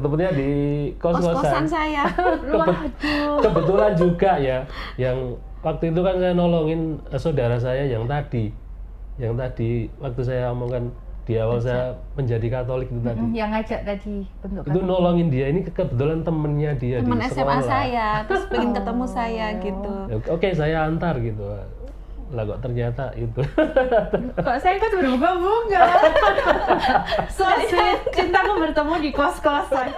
Ketemunya di Kos-kosan kos-kosan. saya. Kebetulan juga ya, yang waktu itu kan saya nolongin saudara saya yang tadi waktu saya omongkan di awal saya menjadi Katolik itu tadi. Yang ngajak tadi bentuk Itu nolongin dia, ini kebetulan temennya dia Teman di SMA sekolah. saya, terus pengen ketemu saya gitu. Oke, saya antar gitu. Lah kok ternyata itu. Kok saya ikut berbunga-bunga. So sweet, cintaku bertemu di kos-kosan.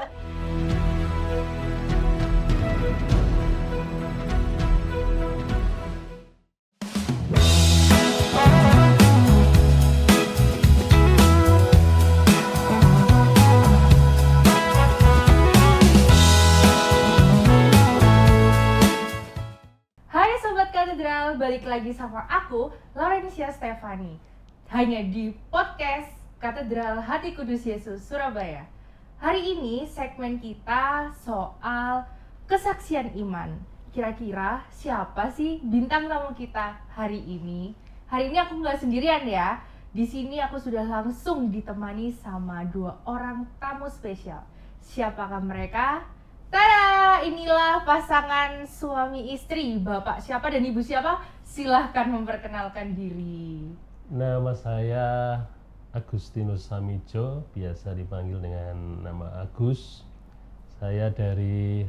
Hai Sobat Katedral, balik lagi sama aku, Laurencia Stefani. Hanya di podcast Katedral Hati Kudus Yesus Surabaya. Hari ini segmen kita soal kesaksian iman. Kira-kira siapa sih bintang tamu kita hari ini? Hari ini aku nggak sendirian ya. Di sini aku sudah langsung ditemani sama dua orang tamu spesial. Siapakah mereka? Tada! Inilah pasangan suami istri, Bapak siapa dan Ibu siapa? Silahkan memperkenalkan diri. Nama saya Agustinus Samijo, biasa dipanggil dengan nama Agus. Saya dari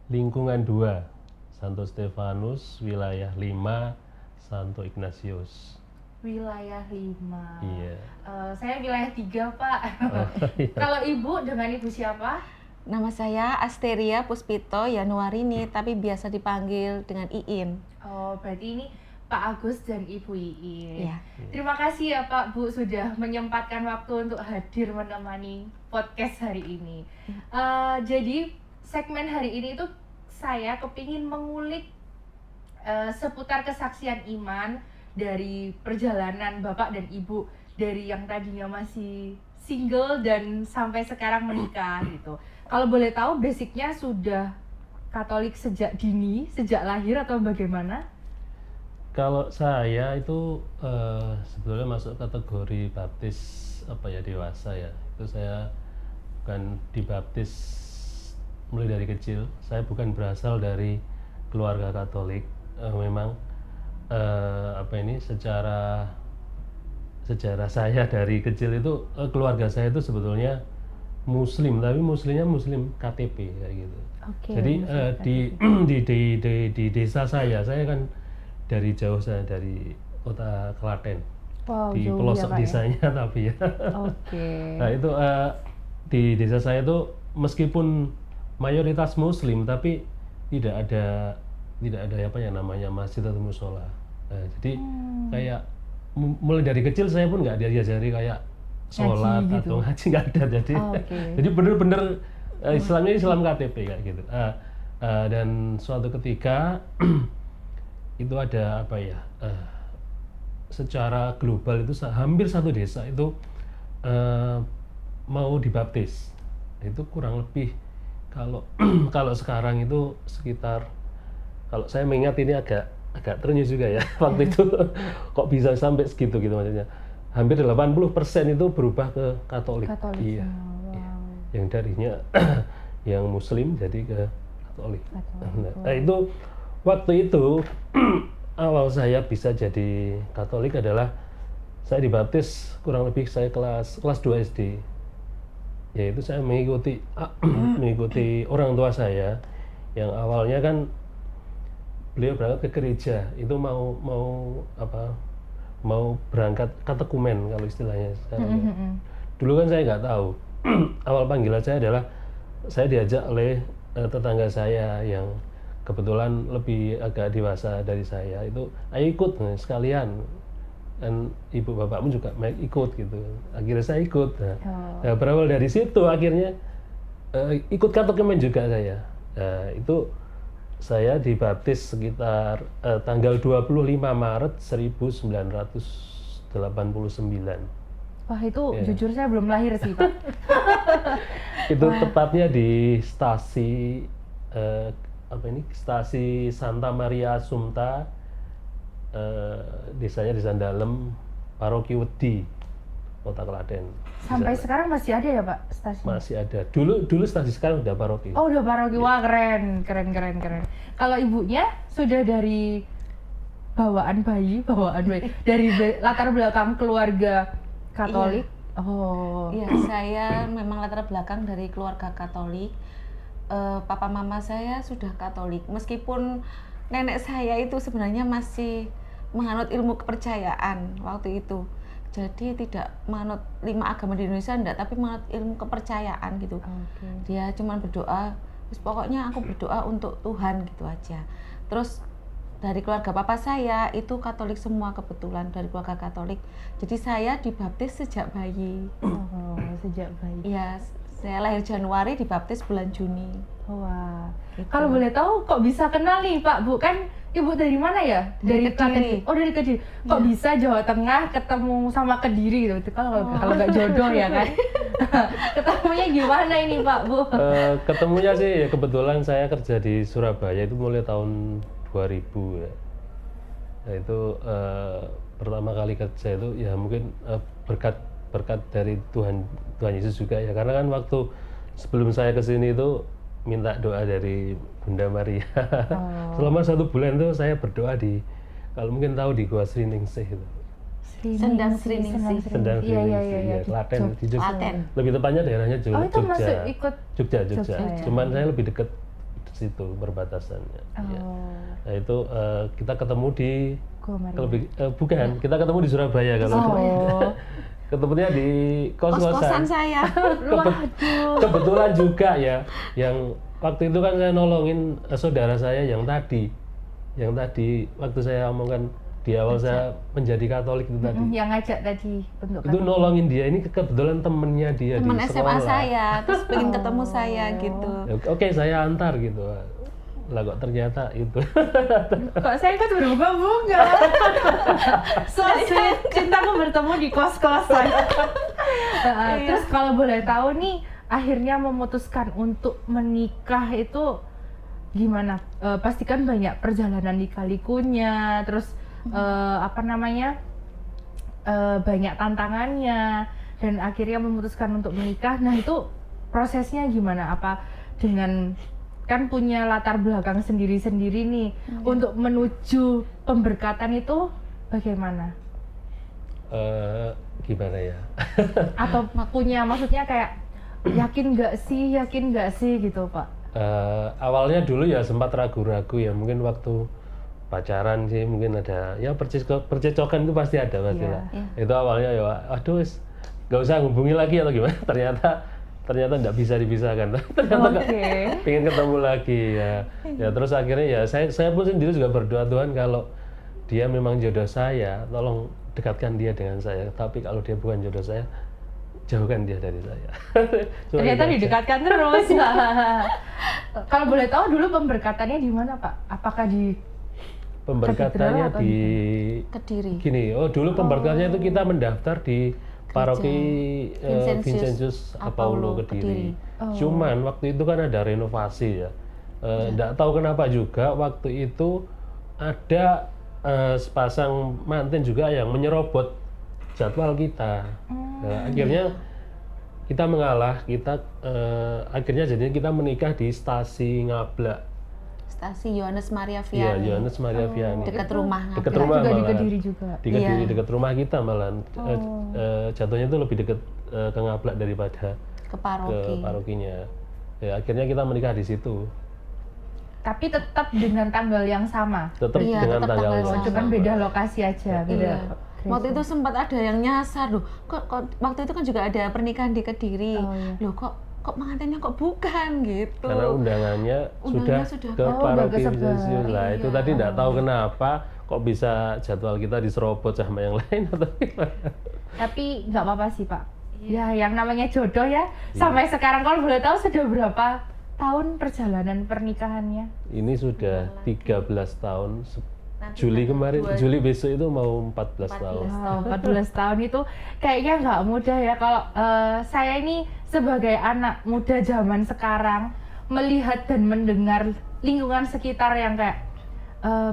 lingkungan 2, Santo Stefanus, wilayah 5, Santo Ignatius. Wilayah 5. Iya. Saya wilayah 3, Pak. Iya. Kalau Ibu dengan Ibu siapa? Nama saya Asteria Puspito Yanuarini, tapi biasa dipanggil dengan Iin. Oh, berarti ini Pak Agus dan Ibu Iin. Iya. Terima kasih ya Pak Bu sudah menyempatkan waktu untuk hadir menemani podcast hari ini. Jadi segmen hari ini itu saya kepingin mengulik seputar kesaksian iman dari perjalanan Bapak dan Ibu dari yang tadinya masih single dan sampai sekarang menikah gitu. Kalau boleh tahu basicnya sudah Katolik sejak dini, sejak lahir atau bagaimana? Kalau saya itu sebetulnya masuk kategori baptis dewasa ya. Itu saya bukan dibaptis mulai dari kecil. Saya bukan berasal dari keluarga Katolik. Memang sejarah saya dari kecil itu keluarga saya itu sebetulnya Muslim, tapi Muslimnya Muslim KTP kayak gitu. Oke, Jadi Muslim di desa saya kan dari jauh, saya dari kota Klaten. Wow, Di jauh pelosok ya, Pak, ya? desanya tapi ya. Oke. Nah itu di desa saya itu meskipun mayoritas Muslim tapi tidak ada namanya masjid atau musola. Jadi kayak mulai dari kecil saya pun nggak diajari kayak sholat Ngaji gitu. atau ngaji, nggak ada. Oke. Jadi bener-bener Islamnya Islam KTP kayak gitu. Dan suatu ketika itu ada secara global itu hampir satu desa itu mau dibaptis. Itu kurang lebih kalau sekarang itu sekitar, kalau saya mengingat ini agak ternyuh juga ya waktu itu kok bisa sampai segitu gitu maksudnya. Hampir 80% itu berubah ke Katolik. Iya. Wow. Iya. Yang darinya yang Muslim jadi ke Katolik. Nah, itu waktu itu awal saya bisa jadi Katolik adalah saya dibaptis kurang lebih saya kelas 2 SD. Yaitu saya mengikuti orang tua saya yang awalnya kan beliau berangkat ke gereja, itu mau berangkat katekumen kalau istilahnya sekarang. Dulu kan saya nggak tahu. Awal panggilan saya adalah saya diajak oleh tetangga saya yang kebetulan lebih agak dewasa dari saya, itu ayo ikut sekalian, dan ibu bapakmu juga ikut gitu. Akhirnya saya ikut. Nah, berawal dari situ akhirnya ikut katekumen juga saya. Itu saya dibaptis sekitar tanggal 25 Maret 1989. Wah, itu jujur saya belum lahir sih, Pak. Itu tepatnya di stasi stasi Santa Maria Assumpta, desanya di Sandalem, Paroki Wedi, Kota Klaten. Sampai sana. sekarang masih ada ya Pak stasiun? Masih ada. Dulu stasiun, sekarang udah paroki. Oh udah paroki, wah keren. Kalau ibunya sudah dari bawaan bayi, dari latar belakang keluarga Katolik. Oh. Iya, saya memang latar belakang dari keluarga Katolik. Papa mama saya sudah Katolik, meskipun nenek saya itu sebenarnya masih menganut ilmu kepercayaan waktu itu. Jadi tidak menganut 5 agama di Indonesia enggak, tapi menganut ilmu kepercayaan gitu. Okay. Dia cuma berdoa, pokoknya aku berdoa untuk Tuhan gitu aja. Terus dari keluarga papa saya itu Katolik semua, kebetulan dari keluarga Katolik. Jadi saya dibaptis sejak bayi. Oh, sejak bayi. Iya, saya lahir Januari, dibaptis bulan Juni. Wah. Gitu. Kalau boleh tahu kok bisa kenal nih Pak Bu, kan Ibu dari mana ya? Dari Kediri. Oh dari Kediri. Kok Iya. bisa Jawa Tengah ketemu sama Kediri gitu? Itu kalau nggak jodoh ya kan? Ketemunya gimana ini Pak Bu? Ketemunya sih ya kebetulan saya kerja di Surabaya itu mulai tahun 2000 ya. Nah, itu pertama kali kerja itu ya mungkin berkat dari Tuhan Yesus juga ya, karena kan waktu sebelum saya ke sini itu minta doa dari Bunda Maria. Selama 1 bulan itu saya berdoa kalau mungkin tahu di Gua Sriningsih itu. Sendang Sriningsih. Sendang Sriningsih, ya, Klaten, di Jogja. Klaten. Lebih tepatnya daerahnya Oh itu Jogja. masuk ikut. Jogja. Jogja, ya. Cuman saya lebih dekat di situ perbatasannya. Ya. Nah itu kita ketemu di Gua Maria. bukan, kita ketemu di Surabaya kalau Oh. ketemunya di Kos-kosan kos-kosan. saya. Kebetulan juga ya, yang waktu itu kan saya nolongin saudara saya yang tadi waktu saya omongkan di awal saya menjadi Katolik itu tadi. Yang ngajak tadi untuk Itu nolongin dia, ini kebetulan temennya dia Teman di SMA sekolah. saya, terus pengen ketemu saya gitu. Ya, Oke, saya antar gitu. Lah kok ternyata itu. Kok saya ikut berbunga-bunga? So sweet, cintaku bertemu di kos-kosan. Terus kalau boleh tahu nih, akhirnya memutuskan untuk menikah itu gimana? Pasti kan banyak perjalanan lika-likunya, terus banyak tantangannya, dan akhirnya memutuskan untuk menikah. Nah itu prosesnya gimana? Apa dengan kan punya latar belakang sendiri-sendiri nih, untuk menuju pemberkatan itu bagaimana? Gimana ya? Atau maksudnya kayak yakin nggak sih gitu Pak? Awalnya dulu ya sempat ragu-ragu ya, mungkin waktu pacaran sih mungkin ada ya percecokan itu pasti ada lah. Itu awalnya ya aduh nggak usah hubungi lagi atau gimana, ternyata nggak bisa dipisahkan. Ternyata pengen ketemu lagi ya terus akhirnya ya saya pun sendiri juga berdoa, Tuhan kalau dia memang jodoh saya tolong dekatkan dia dengan saya, tapi kalau dia bukan jodoh saya jauhkan dia dari saya. Ternyata didekatkan terus. Kalau boleh tahu dulu pemberkatannya di mana Pak? Apakah di pemberkatannya di Kediri? Gini, dulu pemberkatannya itu kita mendaftar di paroki Vincentius Apollo Kediri. Cuman waktu itu kan ada renovasi ya. Nggak tahu kenapa juga waktu itu ada sepasang manten juga yang menyerobot jadwal kita. Akhirnya kita mengalah, akhirnya jadinya kita menikah di stasi Ngablak. Stasi Yohanes Maria Iya, Vianney. Yohanes Maria Vianney. Dekat rumah. Dekat Ngablak. rumah juga di malahan. Kediri juga? Di Kediri, Iya. dekat rumah kita malahan. Jatuhnya itu lebih dekat ke Ngablak daripada Ke paroki. ke parokinya. Ya, akhirnya kita menikah di situ. Tapi tetap dengan tanggal yang sama? Tetap Iya, dengan tetap tanggal tanggal yang sama. Cuman beda lokasi aja, beda. Iya. Waktu itu sempat ada yang nyasar loh. Kok waktu itu kan juga ada pernikahan di Kediri. Oh, iya. Loh kok pengantinnya kok bukan gitu. Karena undangannya Undangannya sudah sudah ke paroki kesebar. Vincentius lah. Itu Iya. tadi tidak tahu kenapa kok bisa jadwal kita diserobot sama yang lain atau gimana. Tapi nggak apa-apa sih Pak. Ya yang namanya jodoh ya. Sampai sekarang kalau boleh tahu sudah berapa tahun perjalanan pernikahannya? Ini sudah 13 tahun. Juli kemarin, Juli besok itu mau 14 tahun. Wow, 14 tahun itu kayaknya nggak mudah ya. Kalau saya ini sebagai anak muda zaman sekarang melihat dan mendengar lingkungan sekitar yang kayak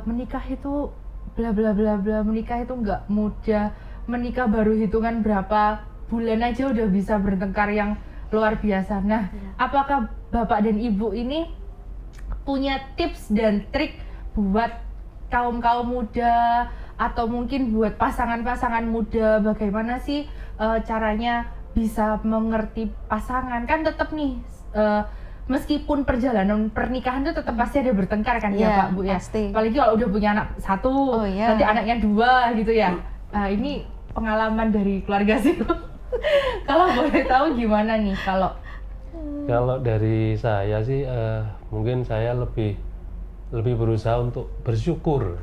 menikah itu bla bla bla bla, menikah itu nggak mudah, menikah baru hitungan berapa bulan aja udah bisa bertengkar yang luar biasa. Nah, apakah Bapak dan Ibu ini punya tips dan trik buat kaum-kaum muda atau mungkin buat pasangan-pasangan muda, bagaimana sih caranya bisa mengerti pasangan? Kan tetap nih meskipun perjalanan pernikahan itu tetap pasti ada bertengkar kan ya Pak Bu ya. Pasti. Apalagi kalau udah punya anak satu, nanti anaknya 2 gitu ya. Ini pengalaman dari keluarga sih. Kalau boleh tahu gimana nih Kalau dari saya sih mungkin saya lebih berusaha untuk bersyukur.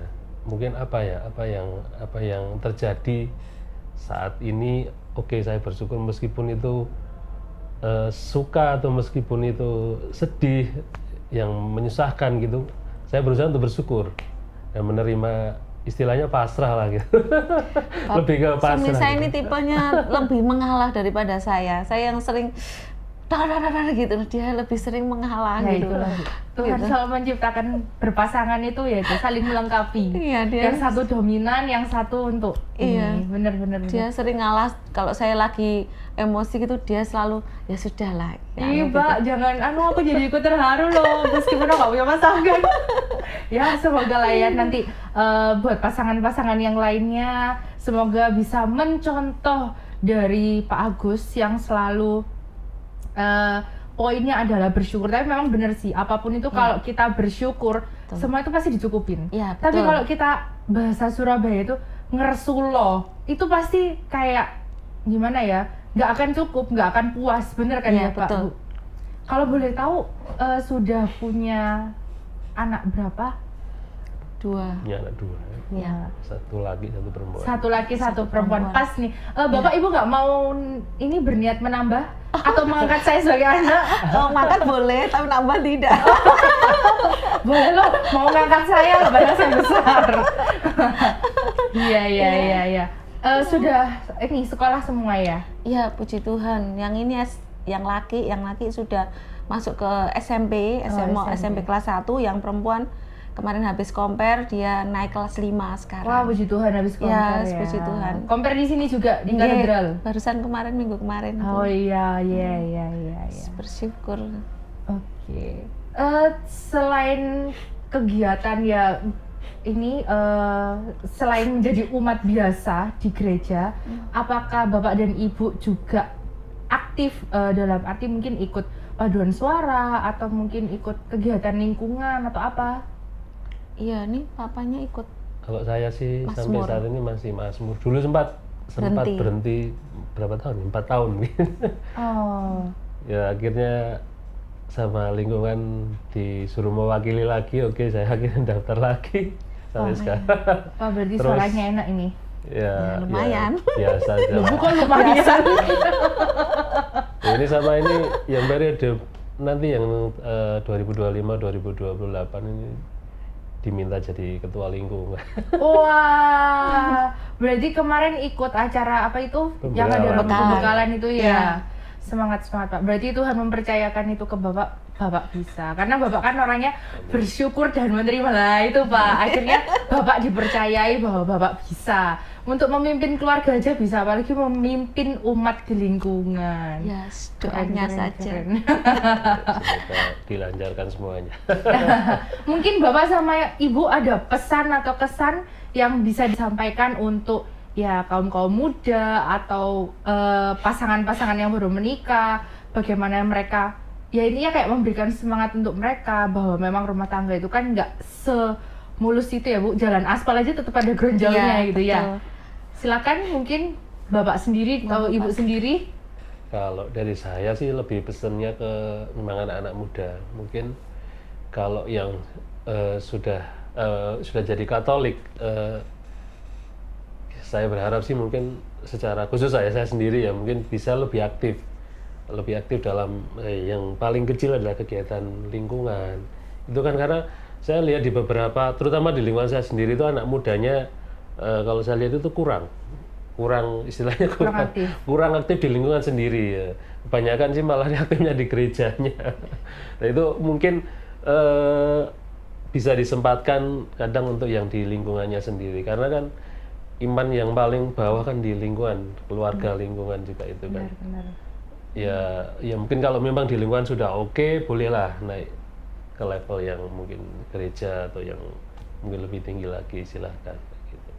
Mungkin apa yang terjadi saat ini, oke, saya bersyukur meskipun itu suka atau meskipun itu sedih yang menyusahkan gitu, saya berusaha untuk bersyukur dan menerima, istilahnya pasrah lah gitu. Lebih ke pasrah. Suami saya gitu. ini tipenya lebih mengalah daripada saya. Saya yang sering gitu, dia lebih sering mengalah ya, gitu. Tuhan selalu menciptakan berpasangan itu ya itu saling melengkapi. Iya, dia yang satu dominan, yang satu untuk ini. Bener. Dia sering ngalah. Kalau saya lagi emosi gitu, dia selalu ya sudahlah. Iya Mbak, jangan aku jadi ikut terharu loh meskipun aku gak punya pasangan. Ya semoga lah ya nanti buat pasangan-pasangan yang lainnya, semoga bisa mencontoh dari Pak Agus yang selalu poinnya adalah bersyukur. Tapi memang benar sih, apapun itu kalau kita bersyukur, semua itu pasti dicukupin. Ya, tapi kalau kita bahasa Surabaya itu ngersulo, itu pasti kayak gimana ya, nggak akan cukup, nggak akan puas, bener kan ya Pak Bu? Kalau boleh tahu sudah punya anak berapa? 2. Ya, anak 2. Ya. Satu laki, satu perempuan. Satu laki, satu perempuan. Pas nih. Bapak Ibu nggak mau ini berniat menambah atau mengangkat saya sebagai anak? Oh, mangkat boleh, tapi nambah tidak. Boleh loh, mau ngangkat saya, badan saya besar. Iya. Sudah ini sekolah semua ya? Iya, puji Tuhan. Yang ini yang laki sudah masuk ke SMP, SMP kelas 1, yang perempuan kemarin habis compare, dia naik kelas 5 sekarang. Wah, puji Tuhan habis compare ya. Puji Tuhan. Compare di sini juga di katedral. Barusan minggu kemarin. Oh iya. Bersyukur. Oke. Selain kegiatan ya ini selain menjadi umat biasa di gereja, apakah Bapak dan Ibu juga aktif dalam arti mungkin ikut paduan suara atau mungkin ikut kegiatan lingkungan atau apa? Iya, nih papanya ikut. Kalau saya sih Mazmur. sampai saat ini masih Mazmur. Dulu sempat berhenti berapa tahun? 4 tahun. Oh. Ya akhirnya sama lingkungan disuruh mewakili lagi, oke, saya akhirnya daftar lagi sampai sekarang. Wah, berarti Terus, suaranya enak ini. Ya, lumayan. Ya, biasa aja. Bukan lumayan. Ya, ini sama ini yang periode nanti yang 2025-2028 ini diminta jadi ketua lingkungan. Wah, berarti kemarin ikut acara apa itu? Yang ada pembekalan itu ya. Semangat Pak. Berarti Tuhan mempercayakan itu ke Bapak bisa. Karena Bapak kan orangnya bersyukur dan menerima lah itu Pak. Akhirnya Bapak dipercayai bahwa Bapak bisa. Untuk memimpin keluarga aja bisa, apalagi memimpin umat di lingkungan. Ya, doanya saja. Semoga dilancarkan semuanya. Mungkin Bapak sama Ibu ada pesan atau kesan yang bisa disampaikan untuk ya kaum muda atau pasangan-pasangan yang baru menikah, bagaimana mereka ya ini ya kayak memberikan semangat untuk mereka bahwa memang rumah tangga itu kan nggak semulus itu ya Bu, jalan aspal aja tetap ada gronjolnya gitu ya. Silakan mungkin Bapak sendiri atau Ibu sendiri. Kalau dari saya sih lebih pesennya ke memang anak-anak muda. Mungkin kalau yang sudah jadi Katolik, saya berharap sih mungkin secara khusus saya sendiri ya mungkin bisa lebih aktif dalam yang paling kecil adalah kegiatan lingkungan. Itu kan karena saya lihat di beberapa, terutama di lingkungan saya sendiri itu anak mudanya kalau saya lihat itu kurang istilahnya kurang aktif di lingkungan sendiri ya. Kebanyakan sih malah aktifnya di gerejanya. Nah itu mungkin bisa disempatkan kadang untuk yang di lingkungannya sendiri, karena kan iman yang paling bawah kan di lingkungan keluarga, lingkungan juga itu kan. Benar. Ya mungkin kalau memang di lingkungan sudah oke, bolehlah naik ke level yang mungkin gereja atau yang mungkin lebih tinggi lagi, silahkan gitu.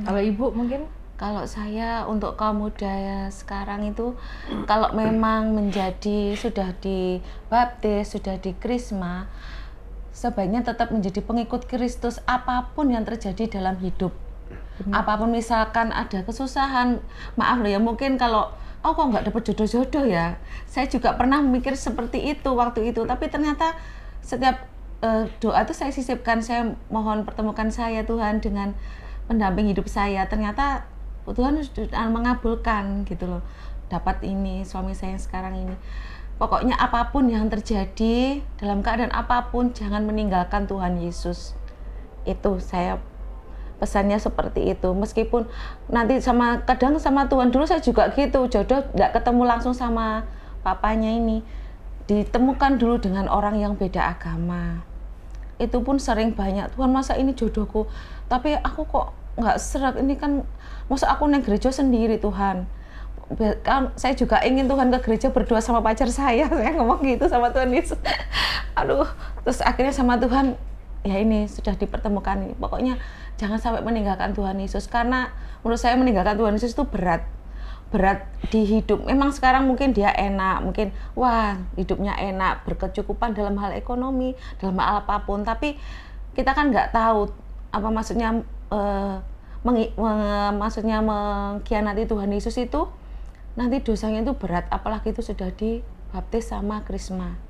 Kalau Ibu mungkin? Kalau saya untuk kaum muda sekarang itu, kalau memang sudah dibaptis, sudah dikrisma, sebaiknya tetap menjadi pengikut Kristus apapun yang terjadi dalam hidup. Apapun misalkan ada kesusahan, maaf loh ya, mungkin kalau kok nggak dapat jodoh-jodoh ya. Saya juga pernah mikir seperti itu waktu itu, tapi ternyata setiap doa itu saya sisipkan, saya mohon pertemukan saya Tuhan dengan pendamping hidup saya. Ternyata Tuhan sudah mengabulkan gitu loh. Dapat ini suami saya yang sekarang ini. Pokoknya apapun yang terjadi, dalam keadaan apapun, jangan meninggalkan Tuhan Yesus. Itu saya pesannya seperti itu. Meskipun nanti kadang sama Tuhan, dulu saya juga gitu, jodoh nggak ketemu langsung sama papanya ini. Ditemukan dulu dengan orang yang beda agama. Itu pun sering banyak, Tuhan masa ini jodohku, tapi aku kok nggak serak, ini kan masa aku neng gereja sendiri Tuhan. Kan saya juga ingin Tuhan ke gereja berdoa sama pacar saya ngomong gitu sama Tuhan Yesus. Aduh, terus akhirnya sama Tuhan, ya ini sudah dipertemukan. Pokoknya jangan sampai meninggalkan Tuhan Yesus, karena menurut saya meninggalkan Tuhan Yesus itu berat di hidup. Memang sekarang mungkin dia enak, mungkin wah hidupnya enak, berkecukupan dalam hal ekonomi, dalam hal apapun, tapi kita kan nggak tahu apa maksudnya maksudnya mengkhianati Tuhan Yesus itu nanti dosanya itu berat, apalagi itu sudah dibaptis sama krisma.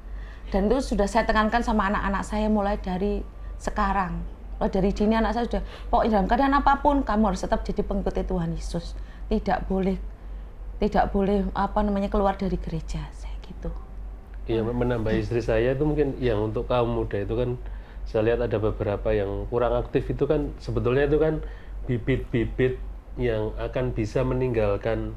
Dan itu sudah saya tekankan sama anak-anak saya mulai dari sekarang, mulai dari dini anak saya sudah, pokoknya dalam keadaan apapun kamu harus tetap jadi pengikut Tuhan Yesus, tidak boleh keluar dari gereja, saya gitu. Iya, menambah istri saya itu mungkin yang untuk kaum muda itu kan saya lihat ada beberapa yang kurang aktif itu kan sebetulnya itu kan bibit-bibit yang akan bisa meninggalkan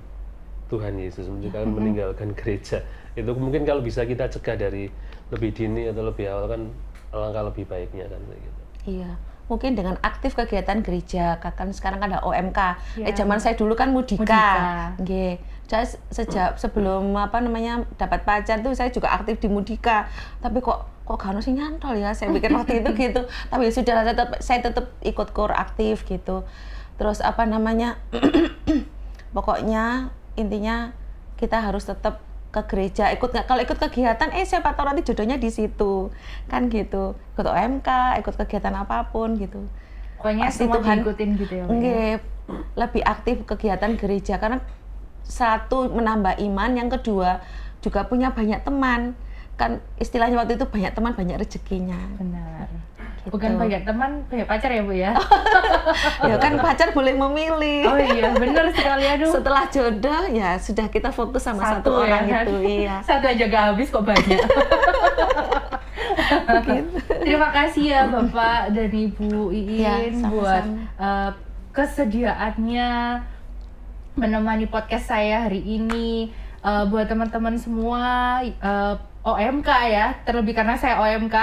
Tuhan Yesus, meninggalkan gereja. Itu mungkin kalau bisa kita cegah dari lebih dini atau lebih awal kan alangkah lebih baiknya kan gitu. Iya, mungkin dengan aktif kegiatan gereja, kan sekarang ada OMK. Zaman saya dulu kan Mudika. Nggih. Saya sejak sebelum dapat pacar tuh saya juga aktif di Mudika. Tapi kok gak sih nyantol ya, saya pikir waktu itu gitu. Tapi ya sudah, saya tetap ikut KOR aktif gitu. Terus pokoknya intinya kita harus tetap ke gereja, kalau ikut kegiatan siapa tahu nanti jodohnya di situ kan gitu, ikut OMK, ikut kegiatan apapun gitu. Pokoknya pasti semua Tuhan diikutin gitu ya. Lebih aktif kegiatan gereja, karena satu menambah iman, yang kedua juga punya banyak teman kan, istilahnya waktu itu banyak teman banyak rezekinya. Benar. Gitu. Bukan banyak teman, banyak pacar ya Bu ya? Ya kan pacar boleh memilih. Oh iya, benar sekali. Aduh. Setelah jodoh ya sudah kita fokus sama satu orang ya, itu. Iya. Satu aja gak habis kok banyak. Terima kasih ya Bapak dan Ibu Iin ya, buat kesediaannya menemani podcast saya hari ini. Buat teman-teman semua OMK ya, terlebih karena saya OMK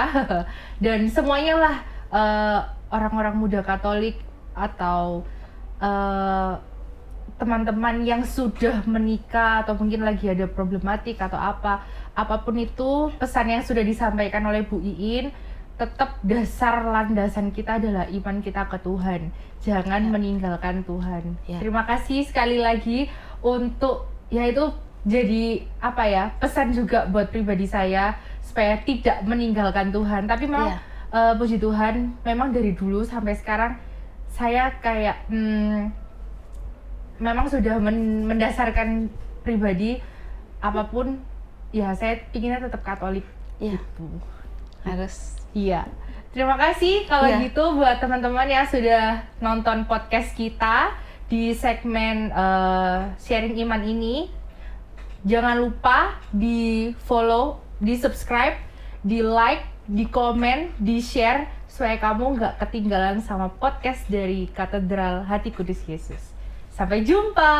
dan semuanya lah orang-orang muda Katolik atau teman-teman yang sudah menikah atau mungkin lagi ada problematik atau apapun itu, pesan yang sudah disampaikan oleh Bu Iin, tetap dasar landasan kita adalah iman kita ke Tuhan, jangan meninggalkan Tuhan. Terima kasih sekali lagi untuk itu jadi pesan juga buat pribadi saya supaya tidak meninggalkan Tuhan. Tapi memang puji Tuhan, memang dari dulu sampai sekarang saya kayak memang sudah mendasarkan pribadi apapun ya saya pinginnya tetap Katolik. Gitu. Harus. Iya. Terima kasih kalau gitu buat teman-teman yang sudah nonton podcast kita di segmen sharing iman ini. Jangan lupa di follow, di subscribe, di like, di komen, di share supaya kamu nggak ketinggalan sama podcast dari Katedral Hati Kudus Yesus. Sampai jumpa.